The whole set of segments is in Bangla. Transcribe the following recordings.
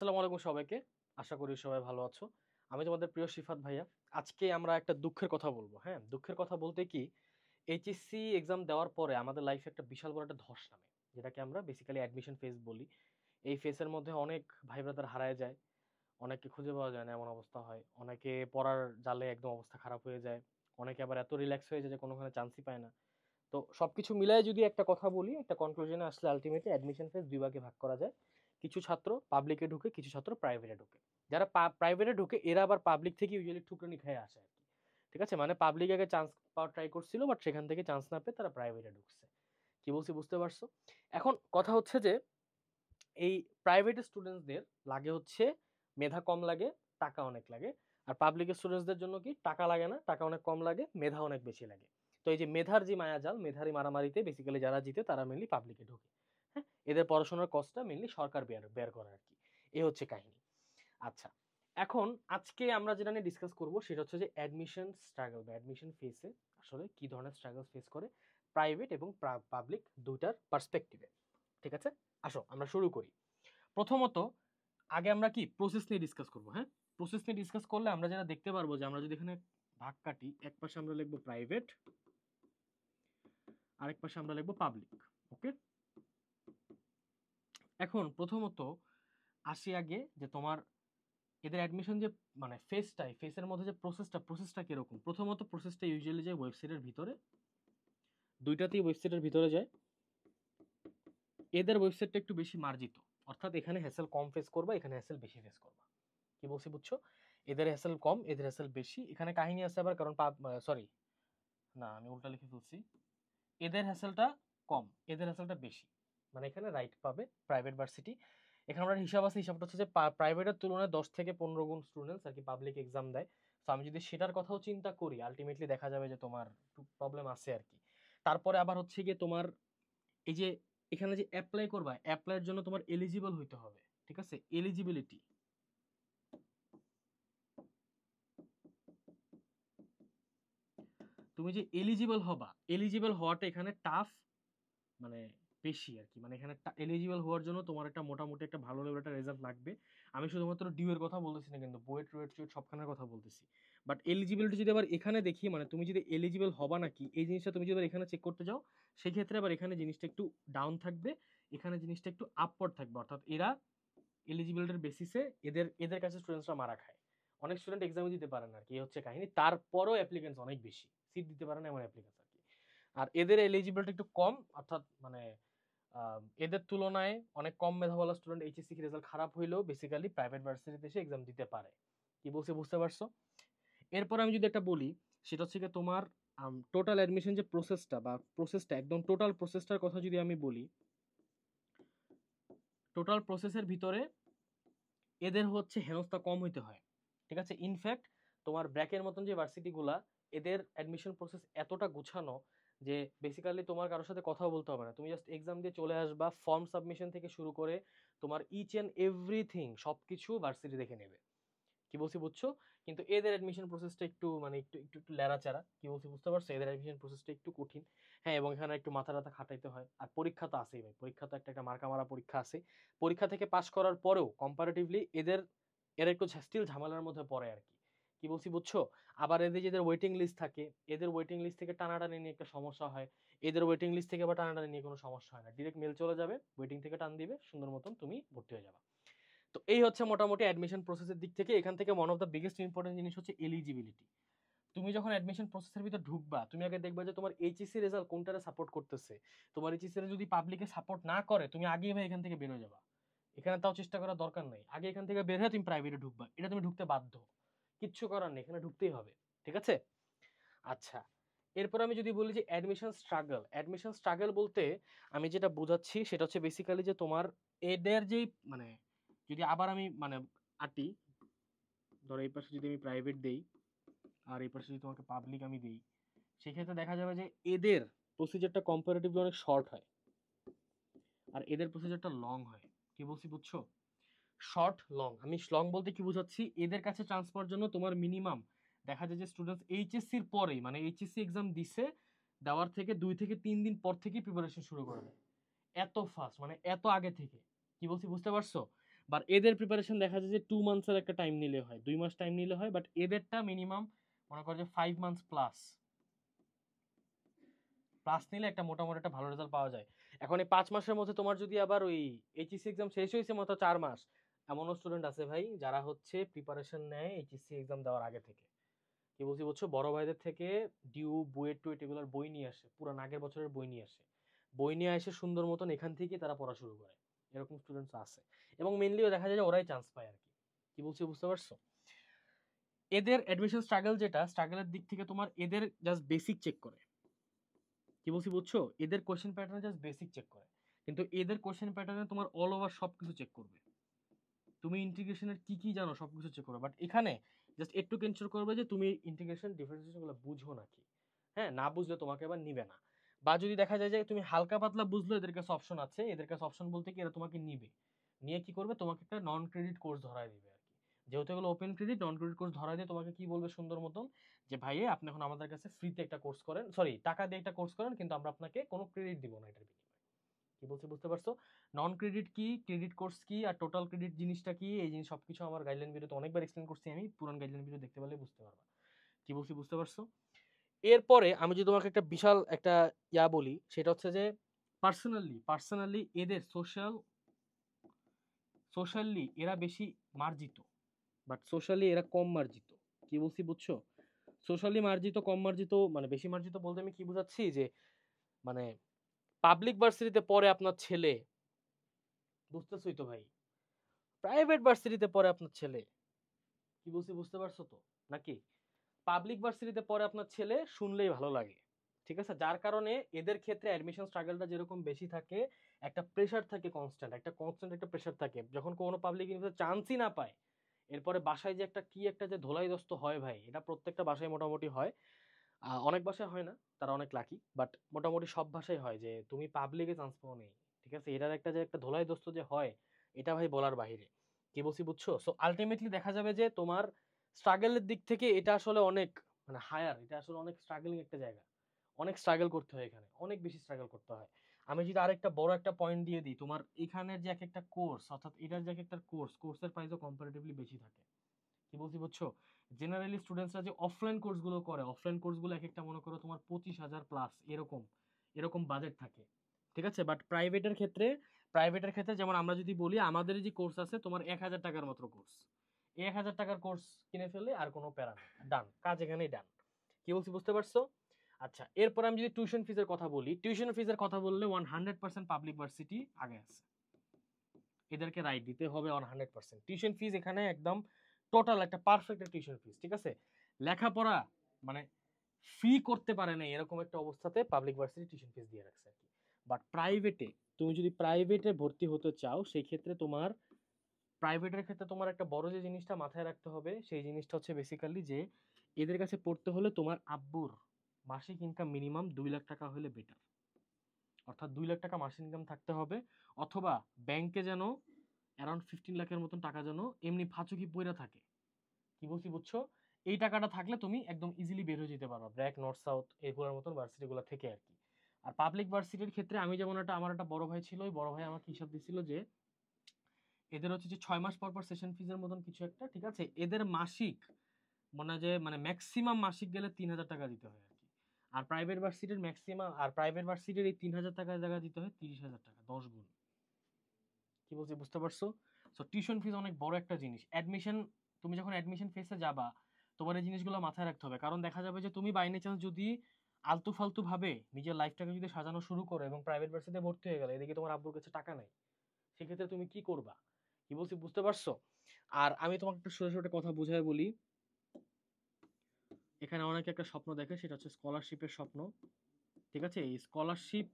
আসসালামু আলাইকুম সবাইকে। আশা করি সবাই ভালো আছো। আমি তোমাদের প্রিয় শিফাত ভাইয়া। আজকে আমরা একটা দুঃখের কথা বলব, হ্যাঁ? দুঃখের কথা বলতে কি, এইচএসসি এক্সাম দেওয়ার পরে আমাদের লাইফে একটা বিশাল বড় একটা ধস নামে। যেটাকে আমরা বেসিক্যালি অ্যাডমিশন ফেজ বলি। এই ফেজের মধ্যে অনেক ভাই ব্রাদার হারায় যায়। অনেককে খুঁজে পাওয়া যায় না এমন অবস্থা হয়। অনেকে পড়ার জালে একদম অবস্থা খারাপ হয়ে যায়। অনেকে আবার এত রিল্যাক্স হয়ে যায় যে কোনোখানে চান্সই পায় না। তো সবকিছু মিলায়ে যদি একটা কথা বলি, একটা কনক্লুশনে আসলে আল্টিমেটলি অ্যাডমিশন ফেজ ২ ভাগে ভাগ করা যায়। কিছু ছাত্র পাবলিকে ঢুকে, কিছু ছাত্র প্রাইভেটে ঢুকে। যারা প্রাইভেটে ঢুকে এরা আবার পাবলিক থেকে ইউজুয়ালি ঠুকরানি খেয়ে আসে আরকি। ঠিক আছে? মানে পাবলিকে আগে চান্স পাওয়ার ট্রাই করছিল বাট সেখান থেকে চান্স না পেয়ে তারা প্রাইভেটে ঢুকছে। কি বলছি বুঝতে পারছো? এখন কথা হচ্ছে যে এই প্রাইভেট স্টুডেন্টসদের লাগে হচ্ছে মেধা কম লাগে, টাকা অনেক লাগে। আর পাবলিক স্টুডেন্টসদের জন্য কি টাকা লাগে না, টাকা অনেক কম লাগে, মেধা অনেক বেশি লাগে। তো এই যে মেধার যে মায়াজাল, মেধার এই মারামারিতে বেসিক্যালি যারা জিতে তারা মেইনলি পাবলিকে ঢোকে। হ্যাঁ? এদের পড়াশোনার কস্টটা মেইনলি সরকার বের করে আরকি। এই হচ্ছে কাহিনী। আচ্ছা। এখন আজকে আমরা যেটা নিয়ে ডিসকাস করব সেটা হচ্ছে যে অ্যাডমিশন স্ট্রাগল বা অ্যাডমিশন ফেসে আসলে কি ধরনের স্ট্রাগল ফেস করে প্রাইভেট এবং পাবলিক দুইটার পার্সপেক্টিভে। ঠিক আছে? আসো আমরা শুরু করি। প্রথমত আগে আমরা কি প্রসেস নিয়ে ডিসকাস করব, হ্যাঁ? প্রসেস নিয়ে ডিসকাস করলে আমরা যেটা দেখতে পারবো যে আমরা যদি এখানে ভাগ কাটি, এক পাশে আমরা লিখব প্রাইভেট, আরেক পাশে আমরা লিখব পাবলিক। ওকে? এখন প্রথমত আসি আগে যে তোমার এদের অ্যাডমিশন যে মানে ফেসটাই ফেসের মধ্যে যে প্রসেসটা কিরকম। প্রথমত প্রসেসটা ইউজুয়ালি যায় ওয়েবসাইটের ভিতরে, দুইটাতেই ওয়েবসাইটের ভিতরে যায়। এদের ওয়েবসাইটটা একটু বেশি মার্জিত, অর্থাৎ এখানে হ্যাসেল কম ফেস করবা, এখানে হ্যাসেল বেশি ফেস করবা। কি বলছি বুঝছো? এদের হ্যাসেল কম, এদের হ্যাসেল বেশি। এখানে কাহিনী আছে আবার, কারণ সরি, না আমি উল্টা লিখে ফেলছি। এদের হ্যাসেলটা কম, এদের হ্যাসেলটা বেশি। মানে এখানে রাইট পাবে প্রাইভেট ভার্সিটি। এখানে আমরা হিসাব আছে, হিসাবটা হচ্ছে যে প্রাইভেটের তুলনায় 10 থেকে 15 গুণ স্টুডেন্টস আর কি পাবলিক এক্সাম দেয়। তো আমি যদি সেটার কথাও চিন্তা করি আলটিমেটলি দেখা যাবে যে তোমার একটু প্রবলেম আছে আর কি। তারপরে আবার হচ্ছে গিয়ে তোমার এই যে এখানে যে অ্যাপ্লাই করবা, অ্যাপ্লাইয়ের জন্য তোমার এলিজিবল হইতে হবে। ঠিক আছে? এলিজিবিলিটি, তুমি যে এলিজিবল হবা, এলিজিবল হওয়াটা এখানে টাফ, মানে বেশি আর কি। মানে এখানে এলিজিবল হওয়ার জন্য তোমার একটা মোটামুটি একটা ভালো লেভেল একটা রেজাল্ট লাগবে। আমি শুধুমাত্র ডিউ এর কথা বলতেছি না, কিন্তু বুয়েট রুয়েট চুয়েট সবখানের কথা বলতেছি। বাট এলিজিবিলিটি যদি আবার এখানে দেখি, মানে তুমি যদি এলিজিবল হবা নাকি এই জিনিসটা তুমি যদি আবার এখানে চেক করতে যাও, সেক্ষেত্রে আবার এখানে জিনিসটা একটু ডাউন থাকবে, এখানে জিনিসটা একটু আপওয়ার্ড থাকবে। অর্থাৎ এরা এলিজিবিলিটির বেসিসে এদের এদের কাছে স্টুডেন্টসরা মারা খায়। অনেক স্টুডেন্ট এক্সামে দিতে পারে না আর কি, এই হচ্ছে কাহিনী। তারপরও অ্যাপ্লিকেন্টস অনেক বেশি, সিট দিতে পারে না এমন অ্যাপ্লিকেন্টস আর কি। আর এদের এলিজিবিলিটি একটু কম, অর্থাৎ মানে এদের তুলনায় অনেক কম মেধাওয়ালা স্টুডেন্ট এইচএসসি রেজাল্ট খারাপ হইলেও বেসিক্যালি প্রাইভেট ভার্সিটিতে এসে এক্সাম দিতে পারে। কি বলছি বুঝতে পারছো? এরপর আমি যদি একটা বলি, সেটা হচ্ছে কি তোমার টোটাল অ্যাডমিশন যে প্রসেসটা বা প্রসেসটা একদম টোটাল প্রসেসটার কথা যদি আমি বলি, টোটাল প্রসেসের ভিতরে এদের হচ্ছে হেনস্থা কম হইতে হয়। ঠিক আছে? ইনফ্যাক্ট তোমার ব্র্যাকের মতন যে ভার্সিটিগুলা, এদের অ্যাডমিশন প্রসেস এতটা গুছানো যে বেসিক্যালি তোমার কারোর সাথে কথাও বলতে হবে না, তুমি জাস্ট এক্সাম দিয়ে চলে আসবা। ফর্ম সাবমিশন থেকে শুরু করে তোমার ইচ অ্যান্ড এভরিথিং সবকিছু ভার্সিটি দেখে নেবে। কি বলছি বুঝছো? কিন্তু এদের অ্যাডমিশন প্রসেসটা একটু মানে একটু ল্যাড়াচাড়া। কি বলছি বুঝতে পারছো? এদের অ্যাডমিশন প্রসেসটা একটু কঠিন। হ্যাঁ, এবং এখানে একটু মাথা টাথা খাটাইতে হয়। আর পরীক্ষা তো আছেই ভাই, পরীক্ষা তো একটা মার্কা মারা পরীক্ষা আছে। পরীক্ষা থেকে পাশ করার পরেও কম্পারেটিভলি এরা একটু স্টিল ঝামেলার মধ্যে পড়ে আর কি। কি বলছি বুঝছো? আবার এদের যে ওয়েটিং লিস্ট থাকে, এদের ওয়েটিং লিস্ট থেকে টানাটানি নিয়ে একটা সমস্যা হয়। এদের ওয়েটিং লিস্ট থেকে আবার টানাটানি নিয়ে কোনো সমস্যা হয় না, ডিরেক্ট মেল চলে যাবে, ওয়েটিং থেকে টান দিবে, সুন্দর মতন তুমি ভর্তি হয়ে যাবে। তো এই হচ্ছে মোটামুটি অ্যাডমিশন প্রসেসের দিক থেকে। এখান থেকে one of the biggest important জিনিস হচ্ছে এলিজিবিলিটি। তুমি যখন অ্যাডমিশন প্রসেসের ভিতর ঢুকবা, তুমি আগে দেখবা যে তোমার এইচএসসি রেজাল্ট কোনটারে সাপোর্ট করতেছে। তোমার এইচএসসি যদি পাবলিকে সাপোর্ট না করে, তুমি আগেই ভাই এখান থেকে বের হয়ে যাবা। এখানে তাও চেষ্টা করার দরকার নাই, আগে এখান থেকে বের হয়ে তুমি প্রাইভেটে ঢুকবা, এটা তুমি ঢুকতে বাধ্য। কিচ্ছু করার নেই, এখানে ঢুকতেই হবে। ঠিক আছে? আচ্ছা, এরপর আমি যদি বলি যে অ্যাডমিশন স্ট্রাগল বলতে আমি যেটা বোঝাচ্ছি সেটা হচ্ছে বেসিক্যালি যে তোমার এদের যেই মানে যদি আবার আমি মানে আটি, ধরো এই পাশে যদি আমি প্রাইভেট দেই আর এই পাশে যদি তোমাকে পাবলিক আমি দিই, সেক্ষেত্রে দেখা যাবে যে এদের প্রসিজারটা কম্পারেটিভলি অনেক শর্ট হয় আর এদের প্রসিজারটা লং হয়। কি বলছি বুঝছো? শর্ট লং, আমি লং বলতে কি বোঝাচ্ছি, এদের কাছে চান্স পাওয়ার জন্য তোমার মিনিমাম দেখা যায় যে স্টুডেন্টস এইচএসসির পরেই, মানে এইচএসসি এক্সাম দিছে, দেওয়ার থেকে 2 থেকে 3 দিন পর থেকেই প্রিপারেশন শুরু করে দেয়। এত ফাস্ট, মানে এত আগে থেকে। কি বলছি বুঝতে পারছো? বাট এদের প্রিপারেশন দেখা যায় যে 2 মান্থসের একটা টাইম নিলে হয়, 2 মাস টাইম নিলে হয়, বাট এদেরটা মিনিমাম মনে করো যে 5 মান্থস প্লাস নিলে একটা মোটামুটি একটা ভালো রেজাল্ট পাওয়া যায়। এখন এই 5 মাসের মধ্যে তোমার যদি আবার ওই এইচএসসি এক্সাম শেষ হয়েছে মাত্র 4 মাস, এমনও স্টুডেন্ট আছে ভাই যারা হচ্ছে প্রিপারেশন নেয় এইচএসসি এক্সাম দেওয়ার আগে থেকে। কি বলছি বুঝছো, বড় ভাইদের থেকে ডিউ, বুয়েট টুয়েট এগুলোর বই নিয়ে আসে, পুরো আগের বছরের বই নিয়ে আসে, বই নিয়ে এসে সুন্দর মতন এখান থেকে তারা পড়া শুরু করে। এরকম স্টুডেন্টস আছে, এবং মেনলিও দেখা যায় যে ওরাই চান্স পায় আর কি। কি বলছি বুঝতে পারছো? এদের অ্যাডমিশন স্ট্রাগল, যেটা স্ট্রাগলের দিক থেকে তোমার এদের জাস্ট বেসিক চেক করে। কি বলছি বুঝছো, এদের question pattern just basic check করে, কিন্তু এদের কোশ্চেন প্যাটার্নে তোমার অল ওভার সবকিছু চেক করবে, তুমি ইন্টিগ্রেশনের কি কি জানো সবকিছু চেক করবে। বাট এখানে জাস্ট একটু এনশিওর করবে যে তুমি ইন্টিগ্রেশন ডিফারেন্সিয়েশন গুলো বুঝো নাকি। হ্যাঁ, না বুঝলে তোমাকে আবার নিবে না। বা যদি দেখা যায় যে তুমি হালকা পাতলা বুঝলো, এদের কাছে অপশন আছে, এদের কাছে অপশন বলতে কি এরা তোমাকে নিবে, নিয়ে কি করবে, তোমাকে একটা নন ক্রেডিট কোর্স ধরায় দিবে আর কি। যেহেতু এগুলো open credit, non credit course ধরায় দিয়ে তোমাকে কি বলবে সুন্দর মতন, যে ভাইয়ে আপনি এখন আমাদের কাছে ফ্রিতে একটা কোর্স করেন, সরি টাকা দিয়ে একটা কোর্স করেন, কিন্তু আমরা আপনাকে কোনো ক্রেডিট দিব না এটার বিনিময়ে। কি বলছি বুঝতে পারছো? নন ক্রেডিট কি, ক্রেডিট কোর্স কি, আর টোটাল ক্রেডিট জিনিসটা কি, এই জিনিস সবকিছু আমার গাইডলাইন ভিডিওতে অনেকবার এক্সপ্লেন করছি আমি, পুরান গাইডলাইন ভিডিও দেখতে পারলে বুঝতে পারবা। কি বলছি বুঝতে পারছো? এরপরে আমি যদি তোমাকে একটা বিশাল একটা বলি, সেটা হচ্ছে যে পার্সোনালি এদের সোশ্যালি এরা বেশি মার্জিত, বাট সোশ্যালি এরা কম মার্জিত। কি বলছি বুঝছো? সোশ্যালি মার্জিত কম মার্জিত মানে বেশি মার্জিত বলতে আমি কি বুঝাচ্ছি, যে মানে পাবলিক ভার্সিটিতে পড়ে আপনার ছেলে, বুঝতেছই তো ভাই, প্রাইভেট ভার্সিটিতে পড়ে আপনার ছেলে, কি বলছি বুঝতে পারছো তো নাকি? পাবলিক ভার্সিটিতে পড়ে আপনার ছেলে শুনলেই ভালো লাগে, ঠিক আছে? যার কারণে এদের ক্ষেত্রে অ্যাডমিশন স্ট্রাগলটা যেরকম বেশি থাকে, একটা প্রেশার থাকে, কনস্ট্যান্ট একটা প্রেশার থাকে, যখন কোনো পাবলিক ইউনিভার্সিটি চান্সই না পায়, এরপরে বাসায় যে একটা কি একটা যে ধোলাইদস্ত হয় ভাই, এটা প্রত্যেকটা বাসায় মোটামুটি হয়। অনেক বাসায় হয় না, তারা অনেক লাকি, বাট মোটামুটি সব ভাষায় হয় যে তুমি পাবলিকে চান্স পাও নেই, ঠিক আছে? এটার একটা যে একটা ধোলাই দোস্ত যে হয়, এটা ভাই বলার বাহিরে। কি বলছি বুঝছো? সো আলটিমেটলি দেখা যাবে যে তোমার স্ট্রাগলের দিক থেকে এটা আসলে অনেক মানে হায়ার, এটা আসলে অনেক স্ট্রাগলিং একটা জায়গা, অনেক স্ট্রাগল করতে হয় এখানে, অনেক বেশি স্ট্রাগল করতে হয়। আমি যদি আরেকটা বড় একটা পয়েন্ট দিয়ে দিই, তোমার এখানের যে এক একটা কোর্স, অর্থাৎ এটার যে এক একটা কোর্সের প্রাইসও কম্পারেটিভলি বেশি থাকে। কি বলছি বুঝছো? জেনারেলি স্টুডেন্টসরা যে অফলাইন কোর্সগুলো করে, অফলাইন কোর্সগুলো এক একটা মনে করো তোমার 25,000 প্লাস এরকম এরকম বাজেট থাকে, ঠিক আছে? বাট প্রাইভেটের ক্ষেত্রে যেমন আমরা যদি বলি, আমাদের যে কোর্স আছে তোমার 1,000 টাকার মাত্র কোর্স, এই 1,000 টাকার কোর্স কিনে ফেললে আর কোনো প্যারা নেই, ডান, কাজ এখানেই ডান। কি বলছি বুঝতে পারছো? আচ্ছা, এরপর আমি যদি টিউশন ফিজের কথা বলি, টিউশন ফিজের কথা বললে 100% পাবলিক ভার্সিটি আগে আছে, এদেরকে রাইট দিতে হবে 100%। টিউশন ফিজ এখানে একদম টোটাল একটা পারফেক্ট টিউশন ফিজ, ঠিক আছে? লেখাপড়া মানে ফ্রি করতে পারে না এরকম একটা অবস্থাতে পাবলিক ভার্সিটি টিউশন ফিজ দিয়ে রাখছে আর কি। বাট প্রাইভেটে, তুমি যদি প্রাইভেটে ভর্তি হতে চাও, সেই ক্ষেত্রে তোমার প্রাইভেটের ক্ষেত্রে তোমার একটা বড় যে জিনিসটা মাথায় রাখতে হবে, সেই জিনিসটা হচ্ছে বেসিক্যালি যে এদের কাছে পড়তে হলে তোমার আব্বুর মাসিক ইনকাম মিনিমাম 2 লাখ টাকা হলে বেটার, অর্থাৎ 2 লাখ টাকা মাসিক ইনকাম থাকতে হবে, অথবা ব্যাংকে যেন অ্যারাউন্ড 15 লাখের মতন টাকা যেন এমনি ফাঁচুকি পইরা থাকে। কি বলছি বুঝছো? এই টাকাটা থাকলে তুমি একদম ইজিলি বের হয়ে যেতে পারবা ব্র্যাক, নর্থ সাউথ এগুলোর মতন ভার্সিটিগুলো থেকে আর কি। আর পাবলিক ভার্সিটির ক্ষেত্রে আমি যেমন আমার একটা বড় ভাই ছিল, ওই বড় ভাই আমাকে হিসাব দিছিল যে এদের হচ্ছে যে 6 মাস পর পর সেশন ফিজের মতন কিছু একটা, ঠিক আছে? এদের মাসিক মনে হয় যে মানে ম্যাক্সিমাম মাসিক গেলে 3,000 টাকা দিতে হয় আর কি। আর প্রাইভেট ভার্সিটির এই 3,000 টাকার জায়গা দিতে হয় 30,000 টাকা, 10 গুণ। কি বলছি বুঝতে পারছো? সো টিউশন ফিজ অনেক বড় একটা জিনিস। তুমি যখন অ্যাডমিশন ফেসে যাবা, তোমার এই জিনিসগুলো মাথায় রাখতে হবে, কারণ দেখা যাবে যে তুমি বাই চান্স যদি আলতু ফালতু ভাবে নিজের লাইফটাকে যদি সাজানো শুরু করো এবং প্রাইভেট ভার্সিটিতে ভর্তি হয়ে গেলে, এদিকে তোমার আব্বুর কাছে টাকা নাই, সেক্ষেত্রে তুমি কি করবা? কি বলছি বুঝতে পারছো? আর আমি তোমাকে একটা ছোট ছোট কথা বুঝাই বলি, এখানে অনেকে একটা স্বপ্ন দেখে, সেটা হচ্ছে স্কলারশিপের স্বপ্ন, ঠিক আছে? এই স্কলারশিপ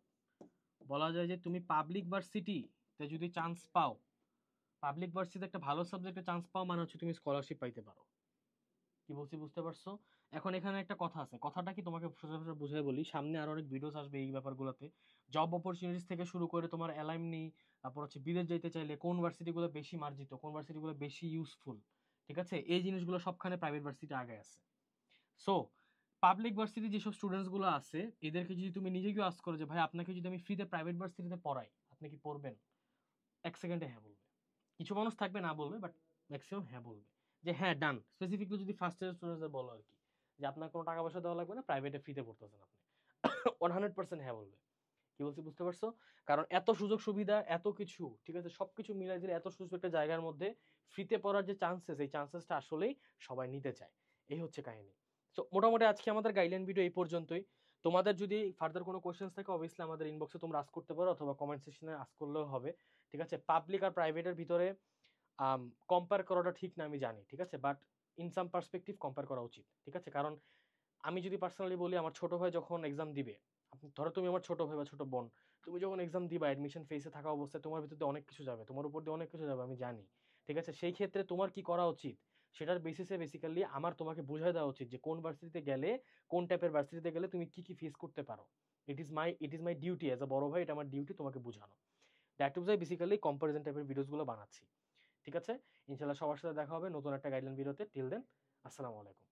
বলা যায় যে তুমি পাবলিক ভার্সিটিতে যদি চান্স পাও, পাবলিক ভার্সিটিতে একটা ভালো সাবজেক্টে চান্স পাও মানে হচ্ছে তুমি স্কলারশিপ পাইতে পারো। কি বলছি বুঝতে পারছো? এখন এখানে একটা কথা আছে, কথাটা কি তোমাকে সোজা সোজা বুঝাই বলি, সামনে আরো অনেক ভিডিওস আসবে এই ব্যাপারগুলোতে, জব অপরচুনিটিস থেকে শুরু করে তোমার অ্যালাইমনি, তারপর হচ্ছে বিদেশ যেতে চাইলে কোন ভার্সিটিগুলো বেশি মার্জিত, কোন ভার্সিটিগুলো বেশি ইউজফুল, ঠিক আছে? এই জিনিসগুলো সবখানে প্রাইভেট ভার্সিটি আগে আছে। সো পাবলিক ভার্সিটি যেসব স্টুডেন্টস গুলো আছে, এদেরকে যদি তুমি নিজেকেও আস্ক করো যে ভাই আপনাকে যদি আমি ফ্রিতে প্রাইভেট ভার্সিটিতে পড়াই, আপনি কি পড়বেন? 1 সেকেন্ডে হ্যাঁ বলবে। কিছু মানুষ থাকবে না বলবে, বাট ম্যাক্সিমাম হ্যাঁ বলবে, যে হ্যাঁ ডান। স্পেসিফিকলি যদি ফার্স্ট ইয়ার স্টুডেন্টদের বলো আর কি, যে আপনার কোনো টাকা পয়সা দেওয়া লাগবে না, প্রাইভেটে ফ্রিতে পড়তেছেন আপনি, 100% হ্যাঁ বলবে। কি বলছি বুঝতে পারছো? কারণ এত সুযোগ সুবিধা, এত কিছু, ঠিক আছে, সবকিছু মিলাই দিলে এত সুযোগ একটা জায়গার মধ্যে ফ্রিতে পড়ার যে চান্সেস, এই চান্সেসটা আসলেই সবাই নিতে চায়। এই হচ্ছে কাহিনী। সো মোটামুটি আজকে আমাদের গাইডলাইন ভিডিও এই পর্যন্তই। তোমাদের যদি ফার্দার কোনো কোয়েশ্চেন্স থাকে অবভিয়াসলি আমাদের ইনবক্সে তোমরা আস্ক করতে পারো, অথবা কমেন্ট সেকশনে আস্ক করলেও হবে। ঠিক আছে, পাবলিক আর প্রাইভেটের ভিতরে কম্পেয়ার করাটা ঠিক না আমি জানি, ঠিক আছে, but in some perspective compare করা উচিত। ঠিক আছে, কারণ আমি যদি পার্সোনালি বলি, আমার ছোট ভাই যখন এক্সাম দিবে, ধরো তুমি আমার ছোট ভাই বা ছোট বোন, তুমি যখন এক্সাম দিবা অ্যাডমিশন ফেসে থাকা অবস্থায় তোমার ভিতর দিয়ে অনেক কিছু যাবে, তোমার উপর দিয়ে অনেক কিছু যাবে, আমি জানি। ঠিক আছে, সেই ক্ষেত্রে তোমার কি করা উচিত সেটার বেসিসে বেসিক্যালি আমার তোমাকে বুঝাই দেওয়া উচিত যে কোন ভার্সিটিতে গেলে, কোন টাইপের ভার্সিটিতে গেলে তুমি কি কি ফেস করতে পারো। It is my duty as a বড় ভাই, এটা আমার ডিউটি তোমাকে বোঝানো। দ্যাট ওয়াজ বেসিক্যালি কম্পারিজন টাইপের ভিডিওসগুলো বানাচ্ছি। ঠিক আছে, ইনশাল্লাহ সবার সাথে দেখা হবে নতুন একটা গাইডলাইন ভিডিওতে। টিল দেন, আসসালামু আলাইকুম।